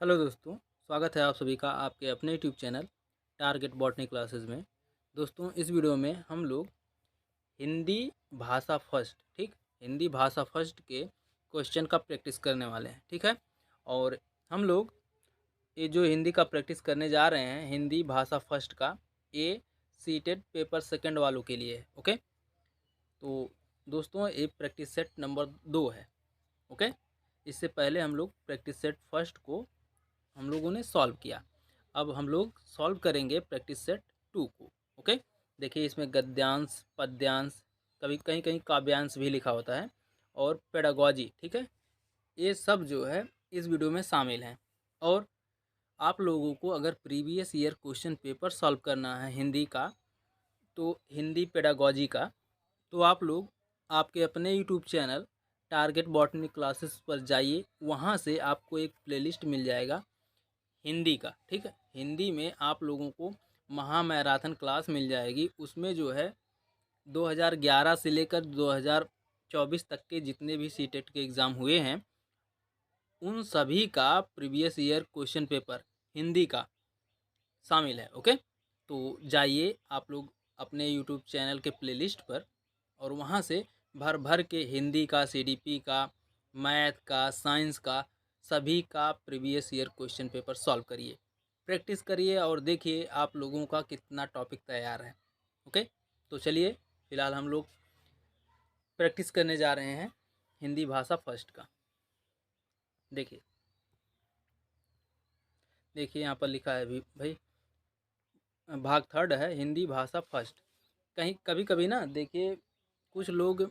Hello दोस्तों, स्वागत है आप सभी का आपके अपने YouTube channel target botany classes में। दोस्तों, इस वीडियो में हम लोग हिंदी भाषा फर्स्ट हिंदी भाषा फर्स्ट के क्वेश्चन का प्रैक्टिस करने वाले हैं। ठीक है। और हम लोग ये जो हिंदी का प्रैक्टिस करने जा रहे हैं हिंदी भाषा फर्स्ट का, ये सीटेड पेपर सेकंड वालों के लिए है। ओके। तो दोस्तों, ये प्रैक्टिस सेट नंबर 2 है। ओके। इससे पहले हम लोग प्रैक्टिस सेट फर्स्ट को हम लोगों ने सॉल्व किया। अब हम लोग सॉल्व करेंगे प्रैक्टिस सेट 2 को। ओके। देखिए, इसमें गद्यांश, पद्यांश, कभी कहीं कहीं काव्यांश भी लिखा होता है, और पेडागॉजी। ठीक है। ये सब जो है इस वीडियो में शामिल हैं। और आप लोगों को अगर previous year question paper solve करना है हिंदी का, तो हिंदी पेडागॉजी का, तो आप लोग आपके अपने YouTube channel target botany classes पर जाइए। वहाँ से आपको एक प्लेलिस्ट मिल जाएगा हिंदी का। ठीक है। हिंदी में आप लोगों को महा मैराथन क्लास मिल जाएगी। उसमें जो है 2011 से लेकर 2024 तक के जितने भी सीटेट के एग्ज़ाम हुए हैं, उन सभी का previous year question paper Hindi का शामिल है। ओके। तो जाइए आप लोग अपने यूट्यूब चैनल के प्लेलिस्ट पर, और वहाँ से भर भर के हिंदी का, सीडीपी का, मैथ का, साइंस का, सभी का previous year question paper solve करिए, प्रैक्टिस करिए, और देखिए आप लोगों का कितना टॉपिक तैयार है। ओके। तो चलिए, फ़िलहाल हम लोग प्रैक्टिस करने जा रहे हैं हिंदी भाषा फर्स्ट का। देखिए देखिए यहाँ पर लिखा है भी भाई, भाग थर्ड है हिंदी भाषा फर्स्ट। कहीं कभी कभी ना देखिए, कुछ लोग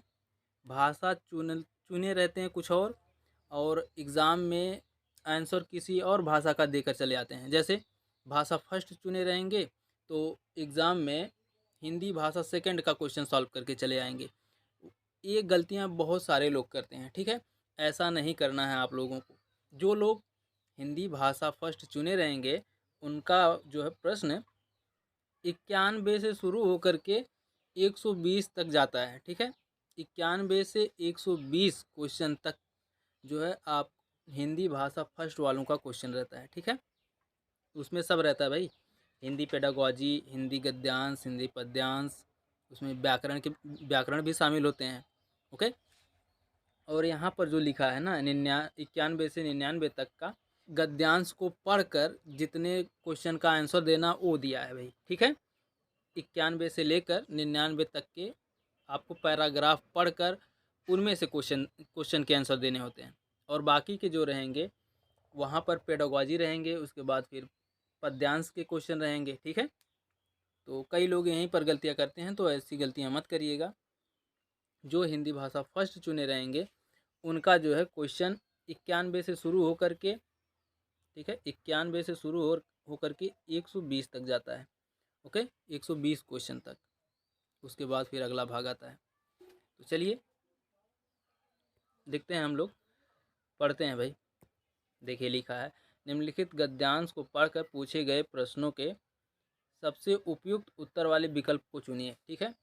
भाषा चुने रहते हैं कुछ और एग्ज़ाम में आंसर किसी और भाषा का देकर चले आते हैं। जैसे भाषा फर्स्ट चुने रहेंगे, तो एग्ज़ाम में हिंदी भाषा सेकंड का क्वेश्चन सॉल्व करके चले आएंगे। ये गलतियां बहुत सारे लोग करते हैं। ठीक है। ऐसा नहीं करना है आप लोगों को। जो लोग हिंदी भाषा फर्स्ट चुने रहेंगे, उनका जो है प्रश्न 91 से शुरू होकर के 120 तक जाता है। ठीक है। 91 से 120 क्वेश्चन तक जो है आप हिंदी भाषा फर्स्ट वालों का क्वेश्चन रहता है। ठीक है। उसमें सब रहता है भाई, हिंदी पेडागॉजी, हिंदी गद्यांश, हिंदी पद्यांश, उसमें व्याकरण भी शामिल होते हैं। ओके। और यहाँ पर जो लिखा है ना, 91 से 99 तक का गद्यांश को पढ़कर जितने क्वेश्चन का आंसर देना वो दिया है भाई। ठीक है। 91 से लेकर 99 तक के आपको पैराग्राफ पढ़कर उनमें से क्वेश्चन क्वेश्चन के आंसर देने होते हैं। और बाकी के जो रहेंगे वहाँ पर पेडागॉजी रहेंगे, उसके बाद फिर पद्यांश के क्वेश्चन रहेंगे। ठीक है। तो कई लोग यहीं पर गलतियाँ करते हैं, तो ऐसी गलतियाँ मत करिएगा। जो हिंदी भाषा फर्स्ट चुने रहेंगे उनका जो है क्वेश्चन 91 से शुरू होकर के, ठीक है, 91 से शुरू होकर के 120 तक जाता है। ओके। 120 क्वेश्चन तक, उसके बाद फिर अगला भाग आता है। तो चलिए देखते हैं, हम लोग पढ़ते हैं भाई। देखिए लिखा है, निम्नलिखित गद्यांश को पढ़कर पूछे गए प्रश्नों के सबसे उपयुक्त उत्तर वाले विकल्प को चुनिए। ठीक है।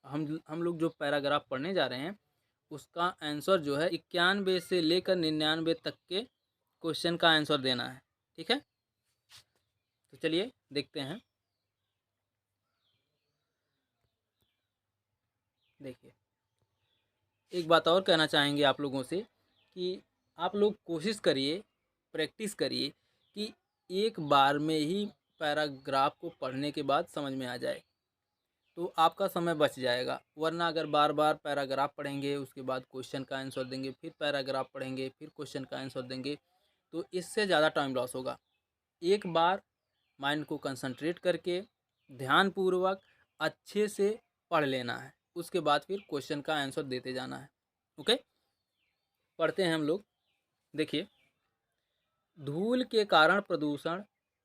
हम लोग जो पैराग्राफ पढ़ने जा रहे हैं उसका आंसर जो है 91 से लेकर 99 तक के क्वेश्चन का आंसर देना है। ठीक है। तो चलिए देखते हैं। देखिए, एक बात और कहना चाहेंगे आप लोगों से कि आप लोग कोशिश करिए, प्रैक्टिस करिए कि एक बार में ही पैराग्राफ को पढ़ने के बाद समझ में आ जाए, तो आपका समय बच जाएगा। वरना अगर बार बार पैराग्राफ पढ़ेंगे, उसके बाद क्वेश्चन का आंसर देंगे, फिर पैराग्राफ पढ़ेंगे, फिर क्वेश्चन का आंसर देंगे, तो इससे ज़्यादा टाइम लॉस होगा। एक बार माइंड को कंसंट्रेट करके ध्यानपूर्वक अच्छे से पढ़ लेना है, उसके बाद फिर क्वेश्चन का आंसर देते जाना है। ओके। पढ़ते हैं हम लोग। देखिए, धूल के कारण प्रदूषण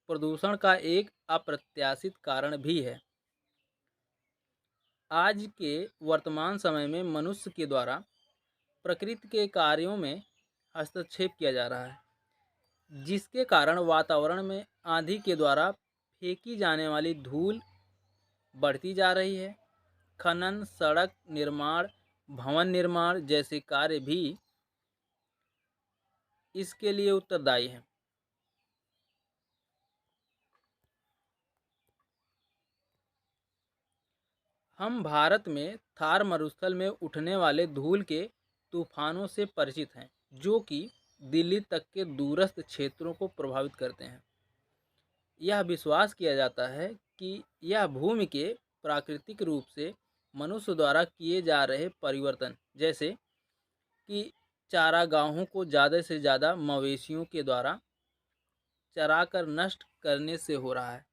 प्रदूषण का एक अप्रत्याशित कारण भी है। आज के वर्तमान समय में मनुष्य के द्वारा प्रकृति के कार्यों में हस्तक्षेप किया जा रहा है, जिसके कारण वातावरण में आंधी के द्वारा फेंकी जाने वाली धूल बढ़ती जा रही है। खनन, सड़क निर्माण, भवन निर्माण जैसे कार्य भी इसके लिए उत्तरदायी हैं। हम भारत में थार मरुस्थल में उठने वाले धूल के तूफानों से परिचित हैं, जो कि दिल्ली तक के दूरस्थ क्षेत्रों को प्रभावित करते हैं। यह विश्वास किया जाता है कि यह भूमि के प्राकृतिक रूप से मनुष्य द्वारा किए जा रहे परिवर्तन, जैसे कि चारागाहों को ज़्यादा से ज़्यादा मवेशियों के द्वारा चराकर नष्ट करने से हो रहा है।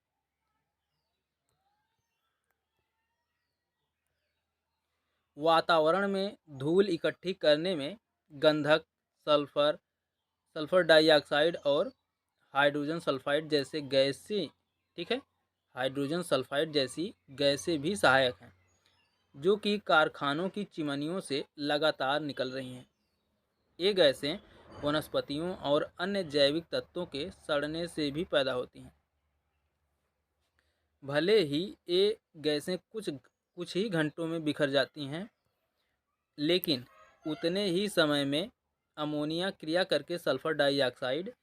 वातावरण में धूल इकट्ठी करने में गंधक, सल्फर, सल्फर डाइऑक्साइड और हाइड्रोजन सल्फाइड जैसे गैसें, ठीक है, हाइड्रोजन सल्फाइड जैसी गैसें भी सहायक हैं, जो कि कारखानों की चिमनियों से लगातार निकल रही हैं। ये गैसें वनस्पतियों और अन्य जैविक तत्वों के सड़ने से भी पैदा होती हैं। भले ही ये गैसें कुछ ही घंटों में बिखर जाती हैं, लेकिन उतने ही समय में अमोनिया क्रिया करके sulphur dioxide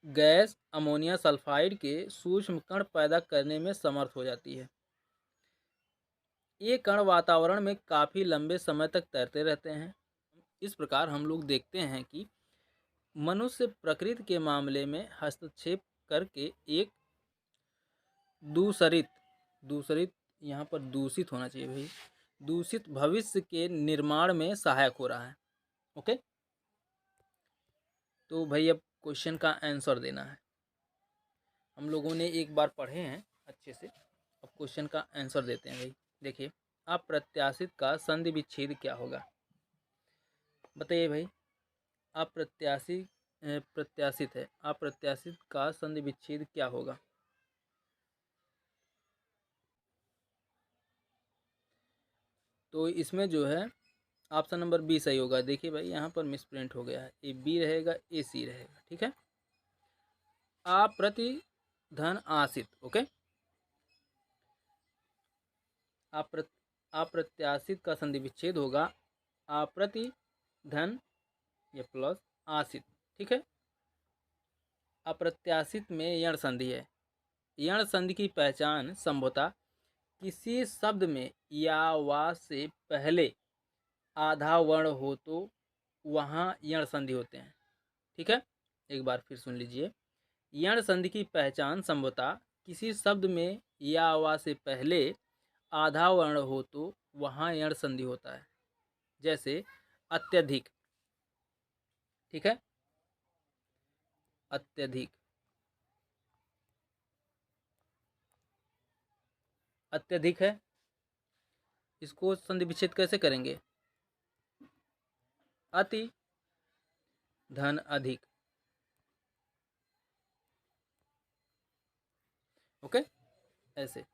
gas ammonia sulphide के सूक्ष्म कण पैदा करने में समर्थ हो जाती है। ये कण वातावरण में काफ़ी लंबे समय तक तैरते रहते हैं। इस प्रकार हम लोग देखते हैं कि मनुष्य प्रकृति के मामले में हस्तक्षेप करके एक दूसरित दूसरित यहाँ पर दूषित होना चाहिए भाई, दूषित भविष्य के निर्माण में सहायक हो रहा है। ओके, तो भाई अब क्वेश्चन का आंसर देना है। हम लोगों ने एक बार पढ़े हैं अच्छे से, अब क्वेश्चन का आंसर देते हैं भाई। देखिए, अप्रत्याशित का संधि विच्छेद क्या होगा? बताइए भाई। प्रत्याशित है, अप्रत्याशित का संधि विच्छेद क्या होगा? तो इसमें जो है ऑप्शन नंबर बी सही होगा। देखिए भाई, यहाँ पर मिसप्रिंट हो गया है, ए बी रहेगा, ए सी रहेगा, ठीक है। अप्रतिधन आशित, ओके, अप्रत्याशित का संधि विच्छेद होगा अप्रतिधन या प्लस आशित, ठीक है। अप्रत्याशित में यण संधि है। यण संधि की पहचान संभवतः किसी शब्द में या वा से पहले आधा वर्ण हो तो वहाँ यण संधि होते हैं, ठीक है। एक बार फिर सुन लीजिए। यण संधि की पहचान संभवतः किसी शब्द में या वा से पहले आधा वर्ण हो तो वहाँ यण संधि होता है, जैसे अत्यधिक, ठीक है, अत्यधिक, अत्यधिक है। इसको संधि विच्छेद कैसे करेंगे? अति धन अधिक, ओके, ऐसे।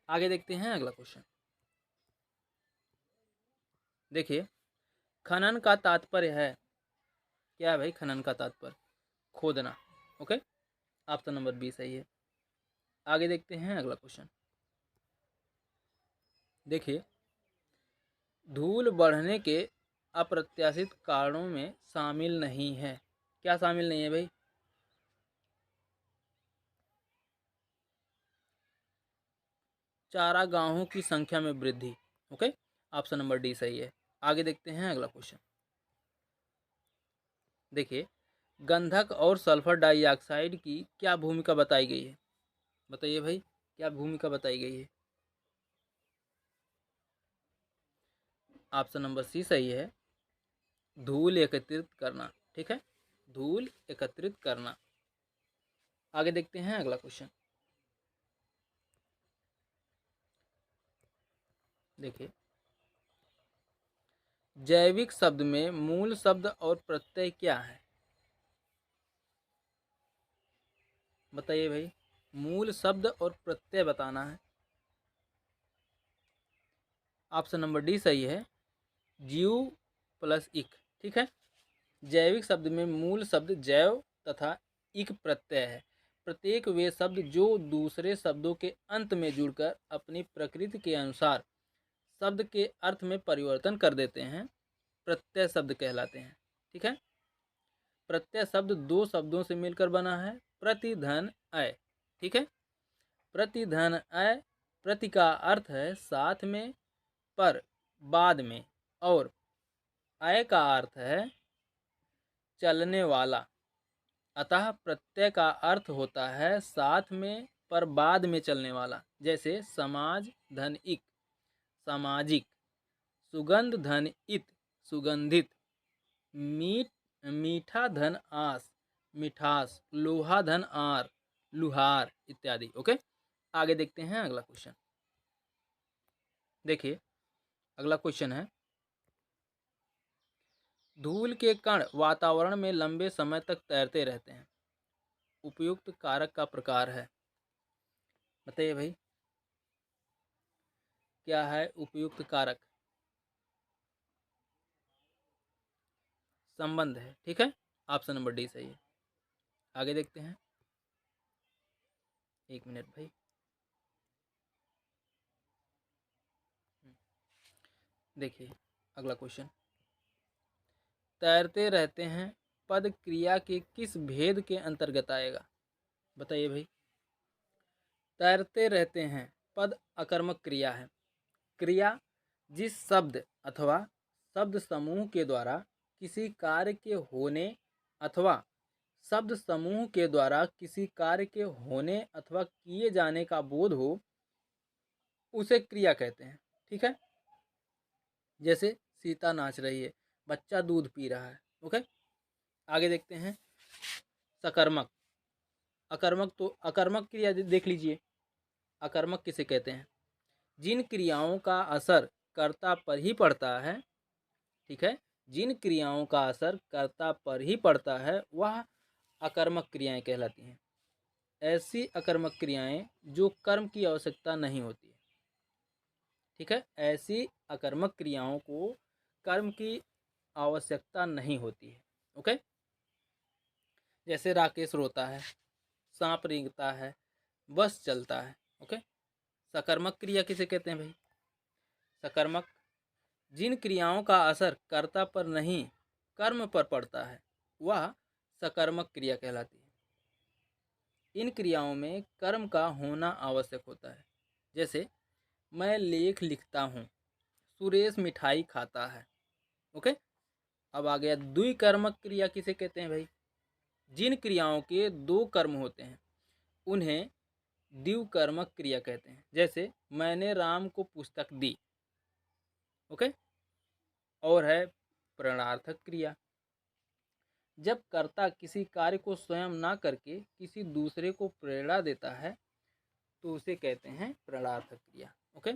आगे देखते हैं अगला क्वेश्चन। देखिए, खनन का तात्पर्य है क्या है भाई? खनन का तात्पर्य खोदना, ओके, ऑप्शन नंबर बी सही है। आगे देखते हैं अगला क्वेश्चन। देखिए, धूल बढ़ने के अप्रत्याशित कारणों में शामिल नहीं है। क्या शामिल नहीं है भाई? चारागाहों की संख्या में वृद्धि, ओके, ऑप्शन नंबर डी सही है। आगे देखते हैं अगला क्वेश्चन। देखिए, गंधक और सल्फर डाइऑक्साइड की क्या भूमिका बताई गई है? बताइए भाई, क्या भूमिका बताई गई है? ऑप्शन नंबर सी सही है, धूल एकत्रित करना, ठीक है, धूल एकत्रित करना। आगे देखते हैं अगला क्वेश्चन। देखिए, जैविक शब्द में मूल शब्द और प्रत्यय क्या है? बताइए भाई, मूल शब्द और प्रत्यय बताना है। ऑप्शन नंबर डी सही है, जीव प्लस इक, ठीक है। जैविक शब्द में मूल शब्द जैव तथा इक प्रत्यय है। प्रत्येक वे शब्द जो दूसरे शब्दों के अंत में जुड़कर अपनी प्रकृति के अनुसार शब्द के अर्थ में परिवर्तन कर देते हैं, प्रत्यय शब्द कहलाते हैं, ठीक है। प्रत्यय शब्द दो शब्दों से मिलकर बना है, प्रतिधन अय। ठीक है, प्रतिधन अय, प्रति का अर्थ है साथ में, पर बाद में, और अय का अर्थ है चलने वाला। अतः प्रत्यय का अर्थ होता है साथ में पर बाद में चलने वाला। जैसे समाज धन इक, सामाजिक। सुगंध धन इत, सुगंधित। मीठ, मीठा धन आस, मिठास। लोहा धन आर, लुहार इत्यादि। ओके, आगे देखते हैं अगला क्वेश्चन। देखिए अगला क्वेश्चन है, धूल के कण वातावरण में लंबे समय तक तैरते रहते हैं, उपयुक्त कारक का प्रकार है। बताइए भाई, क्या है उपयुक्त कारक? संबंध है। ठीक है, ऑप्शन नंबर डी सही है। आगे देखते हैं, एक मिनट भाई। देखिए अगला क्वेश्चन, तैरते रहते हैं पद क्रिया के किस भेद के अंतर्गत आएगा? बताइए भाई। तैरते रहते हैं पद अकर्मक क्रिया है। क्रिया जिस शब्द अथवा शब्द समूह के द्वारा किसी कार्य के होने अथवा शब्द समूह के द्वारा किसी कार्य के होने अथवा किए जाने का बोध हो, उसे क्रिया कहते हैं। ठीक है, जैसे सीता नाच रही है, बच्चा दूध पी रहा है। ओके, आगे देखते हैं सकर्मक। अकर्मक, तो अकर्मक क्रिया देख लीजिए। अकर्मक किसे कहते हैं? जिन क्रियाओं का असर कर्ता पर ही पड़ता है। ठीक है, जिन क्रियाओं का असर कर्ता पर ही पड़ता है वह अकर्मक क्रियाएं कहलाती हैं। ऐसी अकर्मक क्रियाएं जो कर्म की आवश्यकता नहीं होती है। ठीक है, ऐसी अकर्मक क्रियाओं को कर्म की आवश्यकता नहीं होती है। ओके, जैसे राकेश रोता है, सांप रेंगता है, बस चलता है। ओके, सकर्मक क्रिया किसे कहते हैं भाई? सकर्मक जिन क्रियाओं का असर कर्ता पर नहीं कर्म पर पड़ता है वह सकर्मक क्रिया कहलाती है। इन क्रियाओं में कर्म का होना आवश्यक होता है। जैसे मैं लेख लिखता हूँ, सुरेश मिठाई खाता है। ओके, अब आ गया द्विकर्मक क्रिया किसे कहते हैं भाई? जिन क्रियाओं के दो कर्म होते हैं उन्हें द्विकर्मक क्रिया कहते हैं। जैसे मैंने राम को पुस्तक दी। ओके, और है प्रेरणार्थक क्रिया। जब कर्ता किसी कार्य को स्वयं ना करके किसी दूसरे को प्रेरणा देता है तो उसे कहते हैं प्रेरणार्थक क्रिया। ओके,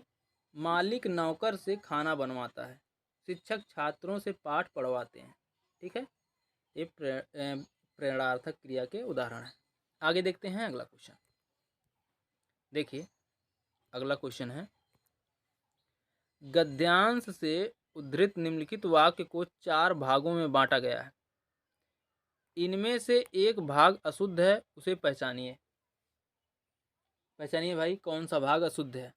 मालिक नौकर से खाना बनवाता है, शिक्षक छात्रों से पाठ पढ़वाते हैं। ठीक है, ये प्रेरणार्थक क्रिया के उदाहरण हैं। आगे देखते हैं अगला क्वेश्चन। देखिए अगला क्वेश्चन है, गद्यांश से उद्धृत निम्नलिखित वाक्य को 4 भागों में बांटा गया है। इनमें से एक भाग अशुद्ध है, उसे पहचानिए। पहचानिए भाई, कौन सा भाग अशुद्ध है?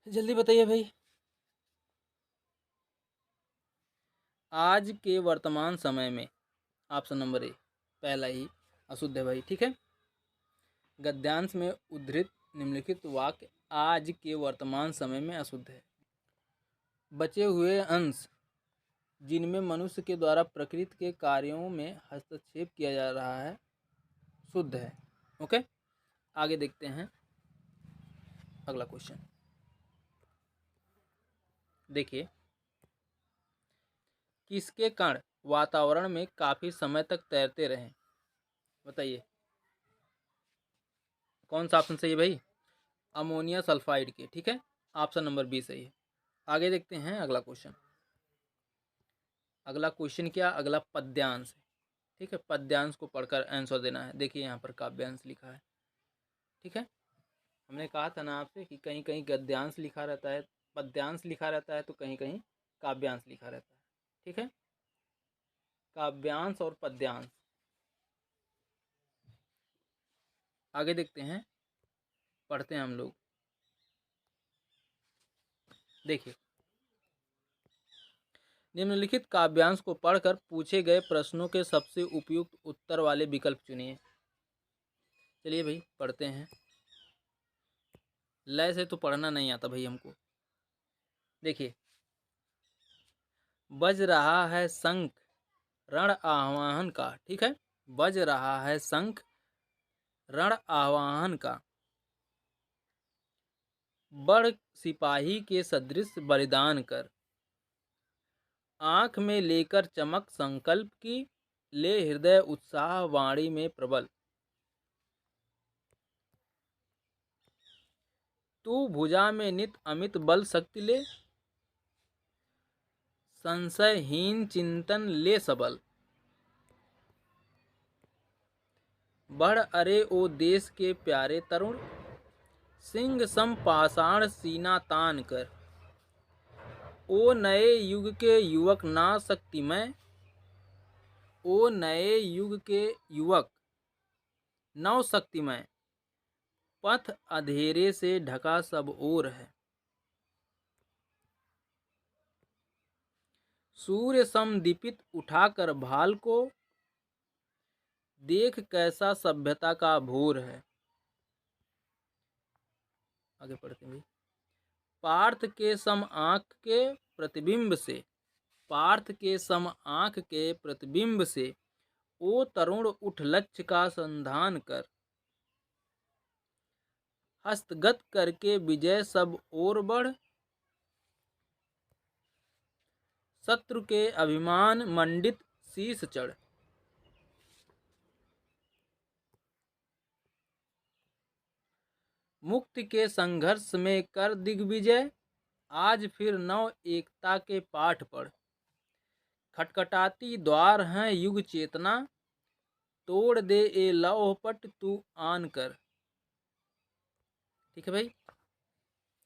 जल्दी बताइए भाई। आज के वर्तमान समय में, ऑप्शन नंबर ए, पहला ही अशुद्ध है भाई। ठीक है, गद्यांश में उद्धृत निम्नलिखित वाक्य आज के वर्तमान समय में अशुद्ध है। बचे हुए अंश जिनमें मनुष्य के द्वारा प्रकृति के कार्यों में हस्तक्षेप किया जा रहा है शुद्ध है। ओके, आगे देखते हैं अगला क्वेश्चन। देखिए, किसके कण वातावरण में काफी समय तक तैरते रहें? बताइए कौन सा ऑप्शन सही है भाई? अमोनिया सल्फाइड के। ठीक है, ऑप्शन नंबर बी सही है। आगे देखते हैं अगला क्वेश्चन। अगला क्वेश्चन क्या? अगला पद्यांश है। ठीक है, पद्यांश को पढ़कर आंसर देना है। देखिए यहाँ पर काव्यांश लिखा है। ठीक है, हमने कहा था ना आपसे कि कहीं कहीं गद्यांश लिखा रहता है, पद्यांश लिखा रहता है, तो कहीं कहीं काव्यांश लिखा रहता है। ठीक है, काव्यांश और पद्यांश। आगे देखते हैं, पढ़ते हैं हम लोग। देखिए, निम्नलिखित काव्यांश को पढ़कर पूछे गए प्रश्नों के सबसे उपयुक्त उत्तर वाले विकल्प चुनिए। चलिए भाई पढ़ते हैं। लय से तो पढ़ना नहीं आता भाई हमको। देखिए, बज रहा है शंख रण आह्वान का, ठीक है, बज रहा है शंख रण आह्वान का, बड़ सिपाही के सदृश बलिदान कर, आंख में लेकर चमक संकल्प की, ले हृदय उत्साह वाणी में प्रबल, तू भुजा में नित अमित बल शक्ति ले, संशयहीन चिंतन ले सबल, बढ़ अरे ओ देश के प्यारे तरुण, सिंह सम पाषाण सीना तान कर, ओ नए युग के युवक ना शक्तिमय, ओ नए युग के युवक नव शक्तिमय, पथ अंधेरे से ढका सब ओर है, सूर्य सम दीपित उठाकर भाल को, देख कैसा सभ्यता का भोर है। आगे पढ़ते हैं। पार्थ के सम आंख के प्रतिबिंब से, पार्थ के सम आंख के प्रतिबिंब से, ओ तरुण उठ लक्ष्य का संधान कर, हस्तगत करके विजय सब ओर बढ़, शत्रु के अभिमान मंडित शीस चढ़, मुक्ति के संघर्ष में कर दिग्विजय, आज फिर नव एकता के पाठ पढ़, खटखटाती द्वार हैं युग चेतना, तोड़ दे ए लौहपट तू आन कर। ठीक है भाई,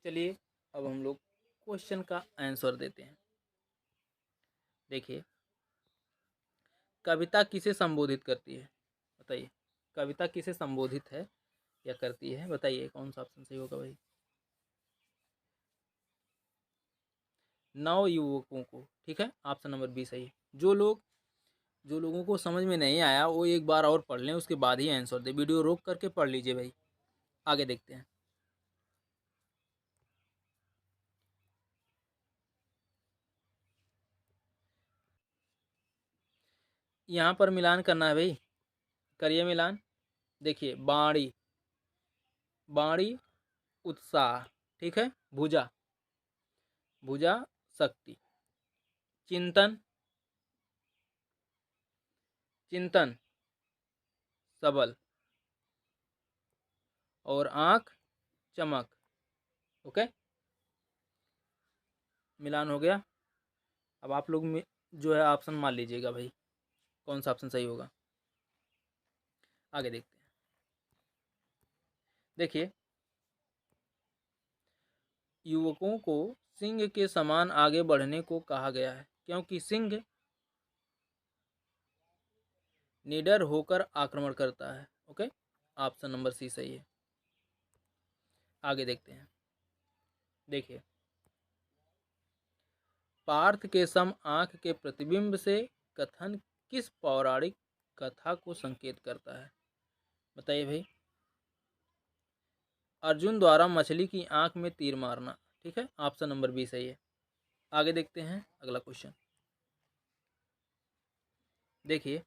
चलिए अब हम लोग क्वेश्चन का आंसर देते हैं। देखिए, कविता किसे संबोधित करती है, बताइए, कविता किसे संबोधित है या करती है, बताइए कौन सा ऑप्शन सही होगा भाई। नव युवकों को, ठीक है, ऑप्शन नंबर बी सही है। जो लोगों को समझ में नहीं आया वो एक बार और पढ़ लें, उसके बाद ही आंसर दे, वीडियो रोक करके पढ़ लीजिए भाई। आगे देखते हैं। यहाँ पर मिलान करना है भाई, करिए मिलान। देखिए, बाणी, बाणी उत्साह, ठीक है, भुजा, भुजा शक्ति, चिंतन, चिंतन सबल, और आंख चमक। ओके, मिलान हो गया। अब आप लोग जो है ऑप्शन मान लीजिएगा भाई, कौन सा ऑप्शन सही होगा। आगे देखते हैं। देखिए, युवकों को सिंह के समान आगे बढ़ने को कहा गया है, क्योंकि सिंह निडर होकर आक्रमण करता है। ओके, ऑप्शन नंबर सी सही है। आगे देखते हैं। देखिए, पार्थ के सम आंख के प्रतिबिंब से कथन किस पौराणिक कथा को संकेत करता है, बताइए भाई। अर्जुन द्वारा मछली की आंख में तीर मारना, ठीक है, ऑप्शन नंबर बी सही है। आगे देखते हैं अगला क्वेश्चन। देखिए,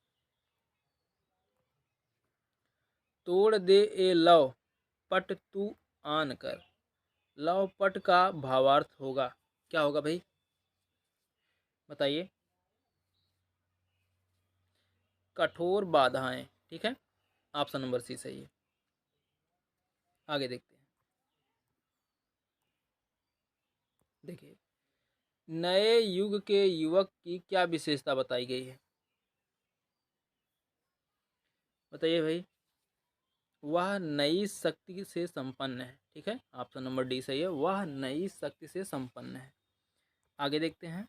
तोड़ दे ए लव पट तू आन कर, लव पट का भावार्थ होगा, क्या होगा भाई, बताइए। कठोर बाधाएं, ठीक है, ऑप्शन नंबर सी सही है। आगे देखते हैं। देखिए, नए युग के युवक की क्या विशेषता बताई गई है, बताइए भाई। वह नई शक्ति से संपन्न है, ठीक है, ऑप्शन नंबर डी सही है, वह नई शक्ति से संपन्न है। आगे देखते हैं।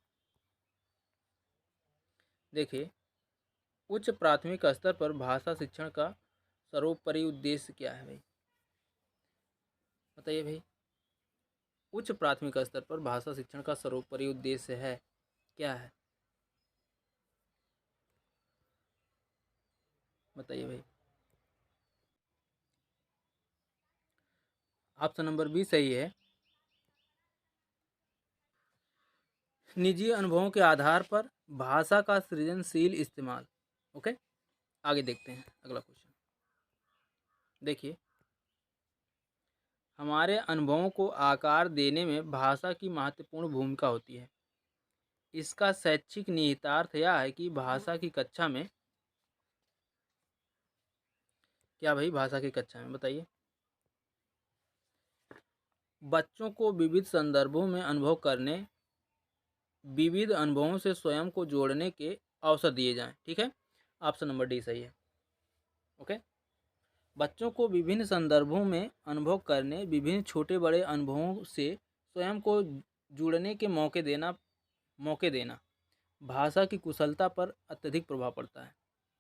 देखिए, उच्च प्राथमिक स्तर पर भाषा शिक्षण का सर्वोपरि उद्देश्य क्या है भाई, बताइए भाई। उच्च प्राथमिक स्तर पर भाषा शिक्षण का सर्वोपरि उद्देश्य है, क्या है। बताइए भाई। ऑप्शन नंबर बी सही है। निजी अनुभवों के आधार पर भाषा का सृजनशील इस्तेमाल। ओके, आगे देखते हैं अगला क्वेश्चन। देखिए, हमारे अनुभवों को आकार देने में भाषा की महत्वपूर्ण भूमिका होती है। इसका शैक्षिक निहितार्थ यह है कि भाषा की कक्षा में, क्या भाई भाषा की कक्षा में बताइए, बच्चों को विविध संदर्भों में अनुभव करने, विविध अनुभवों से स्वयं को जोड़ने के अवसर दिए जाएं। ठीक है, ऑप्शन नंबर डी सही है। ओके, बच्चों को विभिन्न संदर्भों में अनुभव करने, विभिन्न छोटे बड़े अनुभवों से स्वयं को जुड़ने के मौके देना भाषा की कुशलता पर अत्यधिक प्रभाव पड़ता है।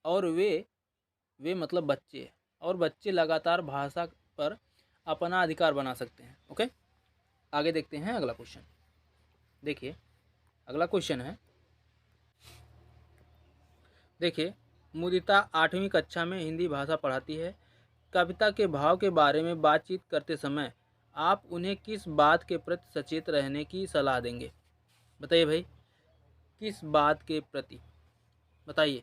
और वे मतलब बच्चे, और बच्चे लगातार भाषा पर अपना अधिकार बना सकते हैं। ओके, आगे देखते हैं अगला क्वेश्चन। देखिए, अगला क्वेश्चन है, देखिए, मुदिता 8वीं कक्षा में हिंदी भाषा पढ़ाती है। कविता के भाव के बारे में बातचीत करते समय आप उन्हें किस बात के प्रति सचेत रहने की सलाह देंगे? बताइए भाई, किस बात के प्रति बताइए।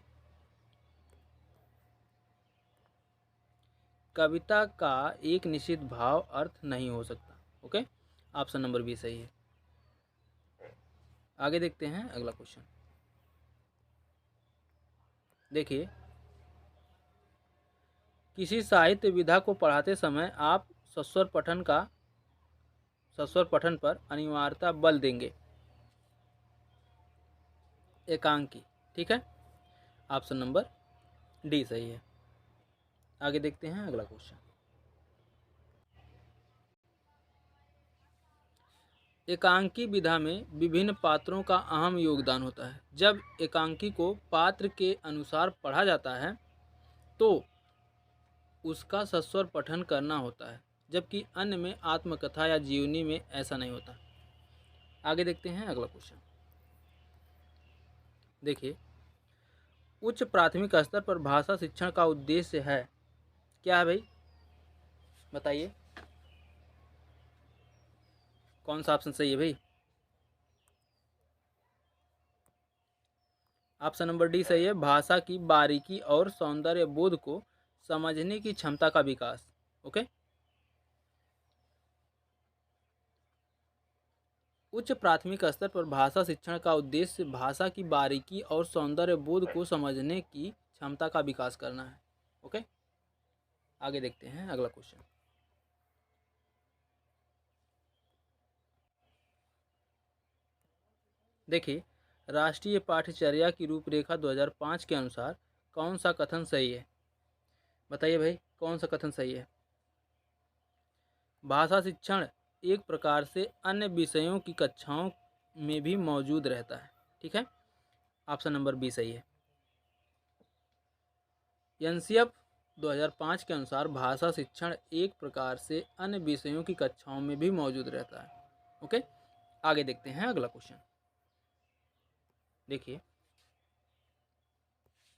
कविता का एक निश्चित भाव अर्थ नहीं हो सकता। ओके, ऑप्शन नंबर बी सही है। आगे देखते हैं अगला क्वेश्चन। देखिए, किसी साहित्य विधा को पढ़ाते समय आप सस्वर पठन पर अनिवार्यता बल देंगे। एकांकी। ठीक है, ऑप्शन नंबर डी सही है। आगे देखते हैं अगला क्वेश्चन। एकांकी विधा में विभिन्न पात्रों का अहम योगदान होता है। जब एकांकी को पात्र के अनुसार पढ़ा जाता है तो उसका सस्वर पठन करना होता है, जबकि अन्य में आत्मकथा या जीवनी में ऐसा नहीं होता। आगे देखते हैं अगला क्वेश्चन। देखिए, उच्च प्राथमिक स्तर पर भाषा शिक्षण का उद्देश्य है, क्या है भाई बताइए, कौन सा ऑप्शन सही है भाई? ऑप्शन नंबर डी सही है। भाषा की बारीकी और सौंदर्य बोध को समझने की क्षमता का विकास। ओके, उच्च प्राथमिक स्तर पर भाषा शिक्षण का उद्देश्य भाषा की बारीकी और सौंदर्य बोध को समझने की क्षमता का विकास करना है। ओके, आगे देखते हैं अगला क्वेश्चन। देखिए, राष्ट्रीय पाठ्यचर्या की रूपरेखा 2005 के अनुसार कौन सा कथन सही है? बताइए भाई, कौन सा कथन सही है? भाषा शिक्षण एक प्रकार से अन्य विषयों की कक्षाओं में भी मौजूद रहता है। ठीक है, ऑप्शन नंबर बी सही है। एनसीएफ 2005 के अनुसार भाषा शिक्षण एक प्रकार से अन्य विषयों की कक्षाओं में भी मौजूद रहता है। ओके, आगे देखते हैं अगला क्वेश्चन। देखिए,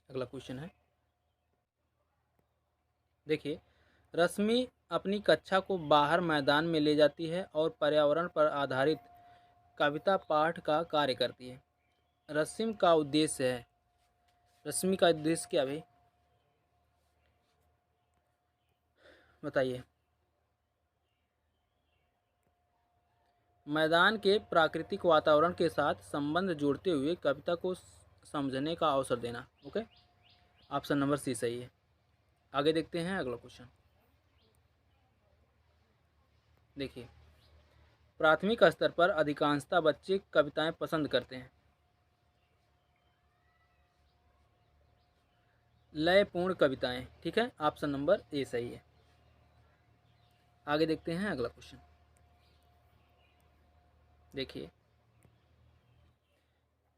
अगला क्वेश्चन है, देखिए, रश्मि अपनी कक्षा को बाहर मैदान में ले जाती है और पर्यावरण पर आधारित कविता पाठ का कार्य करती है। रश्मि का उद्देश्य है, रश्मि का उद्देश्य क्या भाई बताइए? मैदान के प्राकृतिक वातावरण के साथ संबंध जोड़ते हुए कविता को समझने का अवसर देना। ओके, ऑप्शन नंबर सी सही है। आगे देखते हैं अगला क्वेश्चन। देखिए, प्राथमिक स्तर पर अधिकांशतः बच्चे कविताएं पसंद करते हैं। लयपूर्ण कविताएं। ठीक है, ऑप्शन नंबर ए सही है। आगे देखते हैं अगला क्वेश्चन। देखिए,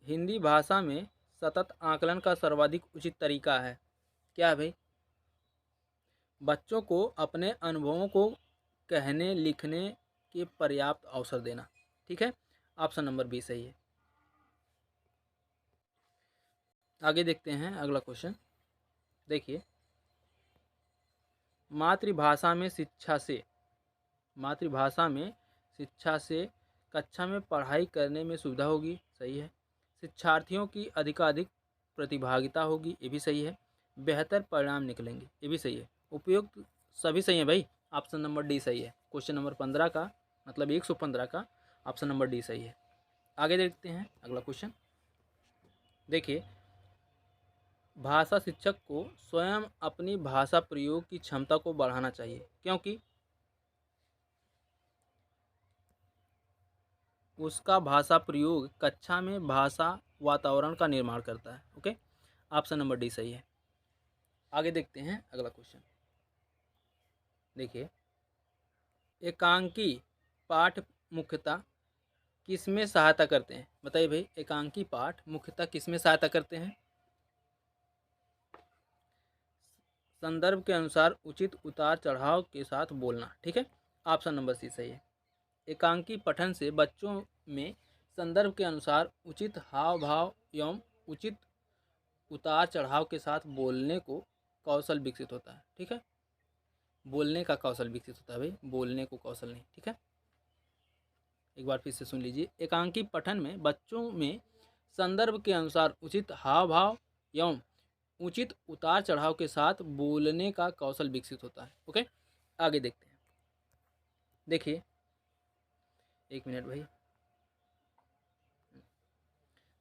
हिंदी भाषा में सतत आकलन का सर्वाधिक उचित तरीका है, क्या है भाई? बच्चों को अपने अनुभवों को कहने लिखने के पर्याप्त अवसर देना। ठीक है, ऑप्शन नंबर बी सही है। आगे देखते हैं अगला क्वेश्चन। देखिए, मातृभाषा में शिक्षा से कक्षा में पढ़ाई करने में सुविधा होगी, सही है। शिक्षार्थियों की अधिकाधिक प्रतिभागिता होगी, ये भी सही है। बेहतर परिणाम निकलेंगे, ये भी सही है। उपयुक्त सभी सही है भाई, ऑप्शन नंबर डी सही है। क्वेश्चन नंबर 15 का मतलब 115 का ऑप्शन नंबर डी सही है। आगे देखते हैं अगला क्वेश्चन। देखिए, भाषा शिक्षक को स्वयं अपनी भाषा प्रयोग की क्षमता को बढ़ाना चाहिए, क्योंकि उसका भाषा प्रयोग कक्षा में भाषा वातावरण का निर्माण करता है। ओके, ऑप्शन नंबर डी सही है। आगे देखते हैं अगला क्वेश्चन। देखिए, एकांकी पाठ मुख्यतः किसमें सहायता करते हैं? बताइए भाई, एकांकी पाठ मुख्यतः किसमें सहायता करते हैं? संदर्भ के अनुसार उचित उतार चढ़ाव के साथ बोलना, ठीक है। ऑप्शन नंबर सी सही है। एकांकी पठन से बच्चों में संदर्भ के अनुसार उचित हाव भाव एवं उचित उतार चढ़ाव के साथ बोलने को कौशल विकसित होता है, ठीक है। बोलने का कौशल विकसित होता है भाई, बोलने को कौशल नहीं, ठीक है। एक बार फिर से सुन लीजिए। एकांकी पठन में बच्चों में संदर्भ के अनुसार उचित हाव भाव एवं उचित उतार चढ़ाव के साथ बोलने का कौशल विकसित होता है। ओके, आगे देखते हैं। देखिए, एक मिनट भाई।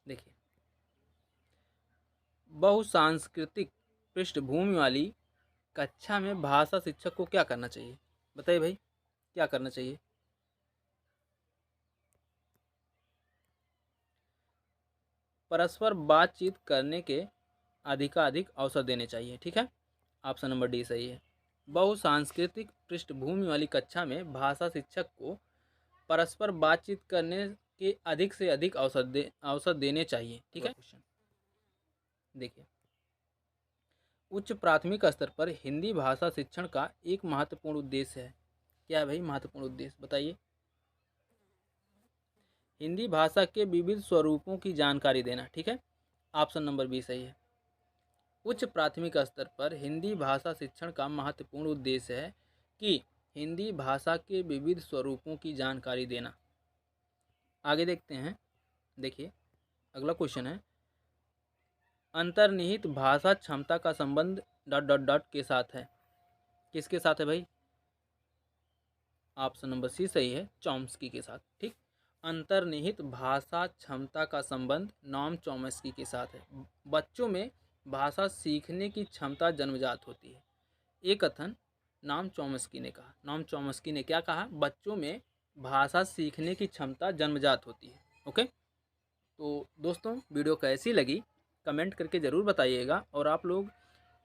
देखिए, बहुसांस्कृतिक पृष्ठभूमि वाली कक्षा में भाषा शिक्षक को क्या करना चाहिए? बताइए भाई, क्या करना चाहिए? परस्पर बातचीत करने के अधिकाधिक अवसर देने चाहिए, ठीक है। ऑप्शन नंबर डी सही है। बहुसांस्कृतिक पृष्ठभूमि वाली कक्षा में भाषा शिक्षक को परस्पर बातचीत करने के अधिक से अधिक अवसर देने चाहिए, ठीक है। देखिए, उच्च प्राथमिक स्तर पर हिंदी भाषा शिक्षण का एक महत्वपूर्ण उद्देश्य है। क्या है भाई महत्वपूर्ण उद्देश्य? बताइए। हिंदी भाषा के विविध स्वरूपों की जानकारी देना, ठीक है। ऑप्शन नंबर बी सही है। उच्च प्राथमिक स्तर पर हिंदी भाषा शिक्षण का महत्वपूर्ण उद्देश्य है कि हिंदी भाषा के विविध स्वरूपों की जानकारी देना। आगे देखते हैं। देखिए, अगला क्वेश्चन है, अंतर्निहित भाषा क्षमता का संबंध ... के साथ है। किसके साथ है भाई? ऑप्शन नंबर सी सही है, चॉम्स्की के साथ, ठीक। अंतर्निहित भाषा क्षमता का संबंध नॉम चॉम्स्की के साथ है। बच्चों में भाषा सीखने की क्षमता जन्मजात होती है, ये कथन नॉम चॉम्स्की ने कहा। नॉम चॉम्स्की ने क्या कहा? बच्चों में भाषा सीखने की क्षमता जन्मजात होती है। ओके, तो दोस्तों, वीडियो कैसी लगी कमेंट करके ज़रूर बताइएगा, और आप लोग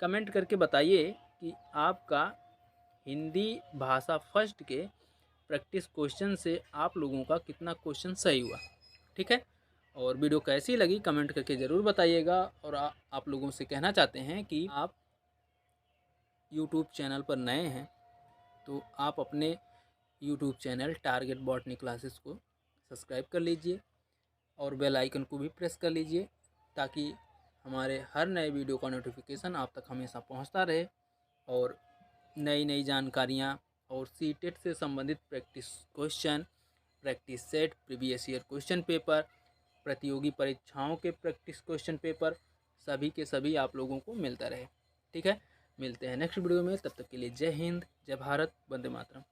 कमेंट करके बताइए कि आपका हिंदी भाषा फर्स्ट के प्रैक्टिस क्वेश्चन से आप लोगों का कितना क्वेश्चन सही हुआ, ठीक है। और वीडियो कैसी लगी कमेंट करके ज़रूर बताइएगा। और आप लोगों से कहना चाहते हैं कि आप यूट्यूब चैनल पर नए हैं तो आप अपने YouTube channel target botany classes को सब्सक्राइब कर लीजिए और बेल आइकन को भी प्रेस कर लीजिए, ताकि हमारे हर नए वीडियो का नोटिफिकेशन आप तक हमेशा पहुंचता रहे, और नई नई जानकारियां और सीटेट से संबंधित practice question, practice set, previous year question paper, प्रतियोगी परीक्षाओं के प्रैक्टिस क्वेश्चन पेपर सभी के सभी आप लोगों को मिलता रहे, ठीक है। मिलते हैं नेक्स्ट वीडियो में, तब तक के लिए जय हिंद, जय भारत, वंदे मातरम।